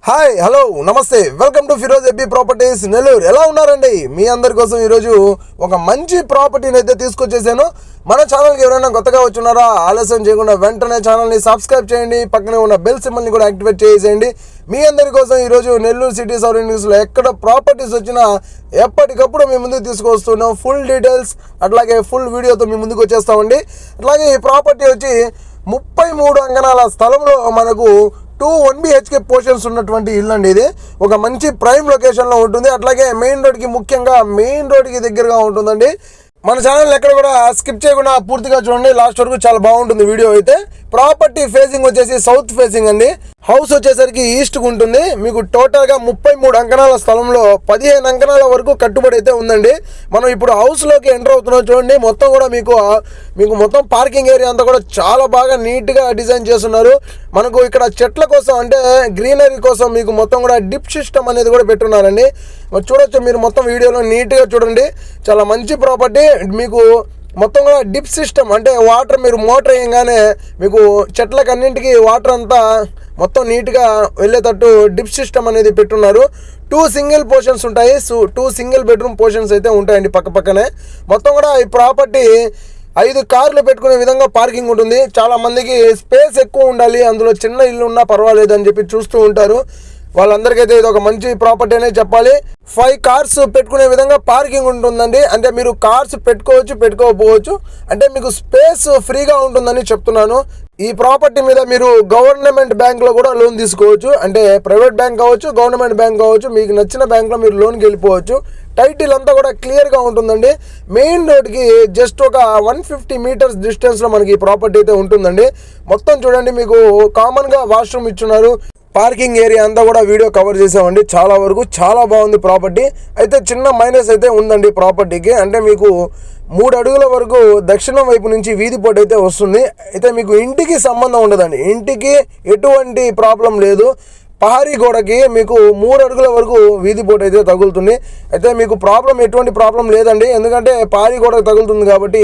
Hi hello నమస్తే welcome to Firoz AB properties Nellore. ఎలా ఉన్నారండి? మీ అందరి కోసం ఈరోజు ఒక మంచి ప్రాపర్టీని అయితే తీసుకొచ్చేసాను. మన ఛానల్కి ఎవరైనా కొత్తగా వచ్చున్నారా? ఆలస్యం చేయకుండా వెంటనే ఛానల్ని సబ్స్క్రైబ్ చేయండి, పక్కనే ఉన్న బెల్ సింబల్ని కూడా యాక్టివేట్ చేసేయండి. మీ అందరి కోసం ఈరోజు నెల్లూరు సిటీ సరౌండింగ్స్లో ఎక్కడ ప్రాపర్టీస్ వచ్చినా ఎప్పటికప్పుడు మీ ముందుకు తీసుకొస్తున్నాం. ఫుల్ డీటెయిల్స్ అట్లాగే ఫుల్ వీడియోతో మీ ముందుకు వచ్చేస్తామండి. అట్లాగే ఈ ప్రాపర్టీ వచ్చి 33 అంకణాల స్థలంలో మనకు 2 1BHK పోర్షన్స్ ఉన్నటువంటి ఇల్లు అండి. ఇది ఒక మంచి ప్రైమ్ లొకేషన్లో ఉంటుంది. అట్లాగే మెయిన్ రోడ్కి, ముఖ్యంగా మెయిన్ రోడ్కి దగ్గరగా ఉంటుందండి. మన ఛానల్ ఎక్కడ కూడా స్కిప్ చేయకుండా పూర్తిగా చూడండి, లాస్ట్ వరకు చాలా బాగుంటుంది వీడియో అయితే. ప్రాపర్టీ ఫేసింగ్ వచ్చేసి సౌత్ ఫేసింగ్ అండి. హౌస్ వచ్చేసరికి ఈస్ట్కి ఉంటుంది. మీకు టోటల్గా 33 అంకణాల స్థలంలో 15 అంకణాల వరకు కట్టుబడి అయితే ఉందండి. మనం ఇప్పుడు హౌస్లోకి ఎంటర్ అవుతున్నాం. చూడండి, మొత్తం కూడా మీకు మొత్తం పార్కింగ్ ఏరియా అంతా కూడా చాలా బాగా నీట్గా డిజైన్ చేస్తున్నారు. మనకు ఇక్కడ చెట్ల కోసం, అంటే గ్రీనరీ కోసం మీకు మొత్తం కూడా డిప్ సిస్టమ్ అనేది కూడా పెట్టున్నారండి. చూడొచ్చు మీరు మొత్తం వీడియోలో నీట్గా చూడండి. చాలా మంచి ప్రాపర్టీ. మీకు మొత్తం కూడా డిప్ సిస్టమ్, అంటే వాటర్ మీరు మోటార్ వేయగానే మీకు చెట్లకు అన్నింటికి వాటర్ అంతా మొత్తం నీట్గా వెళ్ళేటట్టు డిప్ సిస్టమ్ అనేది పెట్టున్నారు. 2 సింగిల్ పోర్షన్స్ ఉంటాయి. 2 సింగిల్ బెడ్రూమ్ పోర్షన్స్ అయితే ఉంటాయండి పక్కనే. మొత్తం కూడా ఈ ప్రాపర్టీ 5 కార్లు పెట్టుకునే విధంగా పార్కింగ్ ఉంటుంది. చాలా మందికి స్పేస్ ఎక్కువ ఉండాలి, అందులో చిన్న ఇల్లు ఉన్నా పర్వాలేదు అని చెప్పి చూస్తూ ఉంటారు. వాళ్ళందరికైతే ఇది ఒక మంచి ప్రాపర్టీ అనే చెప్పాలి. 5 కార్స్ పెట్టుకునే విధంగా పార్కింగ్ ఉంటుందండి. అంటే మీరు కార్స్ పెట్టుకోవచ్చు, పెట్టుకోకపోవచ్చు, అంటే మీకు స్పేస్ ఫ్రీగా ఉంటుందని చెప్తున్నాను. ఈ ప్రాపర్టీ మీద మీరు గవర్నమెంట్ బ్యాంక్లో కూడా లోన్ తీసుకోవచ్చు. అంటే ప్రైవేట్ బ్యాంక్ కావచ్చు, గవర్నమెంట్ బ్యాంక్ కావచ్చు, మీకు నచ్చిన బ్యాంక్లో మీరు లోన్కి వెళ్ళిపోవచ్చు. టైటిల్ అంతా కూడా క్లియర్గా ఉంటుందండి. మెయిన్ రోడ్కి జస్ట్ ఒక 150 మీటర్స్ డిస్టెన్స్లో మనకి ఈ ప్రాపర్టీ అయితే ఉంటుందండి. మొత్తం చూడండి, మీకు కామన్గా వాష్రూమ్ ఇచ్చున్నారు. పార్కింగ్ ఏరియా అంతా కూడా వీడియో కవర్ చేసామండి. చాలా వరకు చాలా బాగుంది ప్రాపర్టీ. అయితే చిన్న మైనస్ అయితే ఉందండి ప్రాపర్టీకి. అంటే మీకు 3 అడుగుల వరకు దక్షిణం వైపు నుంచి వీధి పోటు అయితే వస్తుంది. అయితే మీకు ఇంటికి సంబంధం ఉండదండి, ఇంటికి ఎటువంటి ప్రాబ్లం లేదు. పహారీ గోడకి మీకు 3 అడుగుల వరకు వీధి పోటు అయితే తగులుతుంది. అయితే మీకు ఎటువంటి ప్రాబ్లం లేదండి, ఎందుకంటే పహారీ గోడకు తగులుతుంది కాబట్టి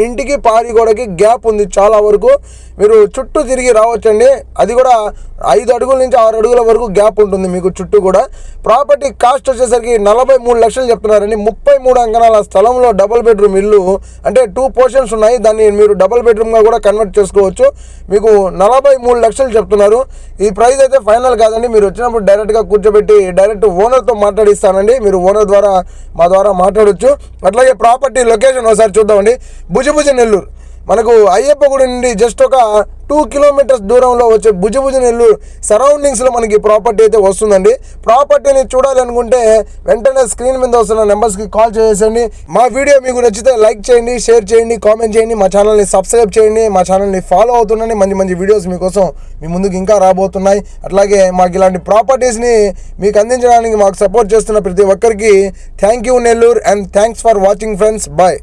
ఇంటికి పహారీ గోడకి గ్యాప్ ఉంది. చాలా వరకు మీరు చుట్టూ తిరిగి రావచ్చండి. అది కూడా 5 అడుగుల నుంచి 6 అడుగుల వరకు గ్యాప్ ఉంటుంది మీకు చుట్టూ కూడా. ప్రాపర్టీ కాస్ట్ వచ్చేసరికి 43 లక్షలు చెప్తున్నారండి. 33 అంకణాల స్థలంలో డబుల్ బెడ్రూమ్ ఇల్లు, అంటే 2 పోర్షన్స్ ఉన్నాయి. దాన్ని మీరు డబుల్ బెడ్రూమ్గా కూడా కన్వర్ట్ చేసుకోవచ్చు. మీకు 43 లక్షలు చెప్తున్నారు. ఈ ప్రైస్ అయితే ఫైనల్ కాదండి. మీరు వచ్చినప్పుడు డైరెక్ట్గా కూర్చోబెట్టి డైరెక్ట్ ఓనర్తో మాట్లాడిస్తానండి. మీరు ఓనర్ ద్వారా మా ద్వారా మాట్లాడవచ్చు. అట్లాగే ప్రాపర్టీ లొకేషన్ ఒకసారి చూద్దామండి. భుజభుజ నెల్లూరు, మనకు అయ్యప్ప గుడి నుండి జస్ట్ ఒక 2 కిలోమీటర్స్ దూరంలో వచ్చే భుజభుజ నెల్లూరు సరౌండింగ్స్లో మనకి ప్రాపర్టీ అయితే వస్తుందండి. ప్రాపర్టీని చూడాలనుకుంటే వెంటనే స్క్రీన్ మీద వస్తున్న నెంబర్స్కి కాల్ చేసేయండి. మా వీడియో మీకు నచ్చితే లైక్ చేయండి, షేర్ చేయండి, కామెంట్ చేయండి, మా ఛానల్ని సబ్స్క్రైబ్ చేయండి, మా ఛానల్ని ఫాలో అవుతుండండి. మంచి వీడియోస్ మీకోసం మీ ముందుకు ఇంకా రాబోతున్నాయి. అట్లాగే మాకు ఇలాంటి ప్రాపర్టీస్ని మీకు అందించడానికి మాకు సపోర్ట్ చేస్తున్న ప్రతి ఒక్కరికి thank you Nellore, and thanks for watching friends. Bye.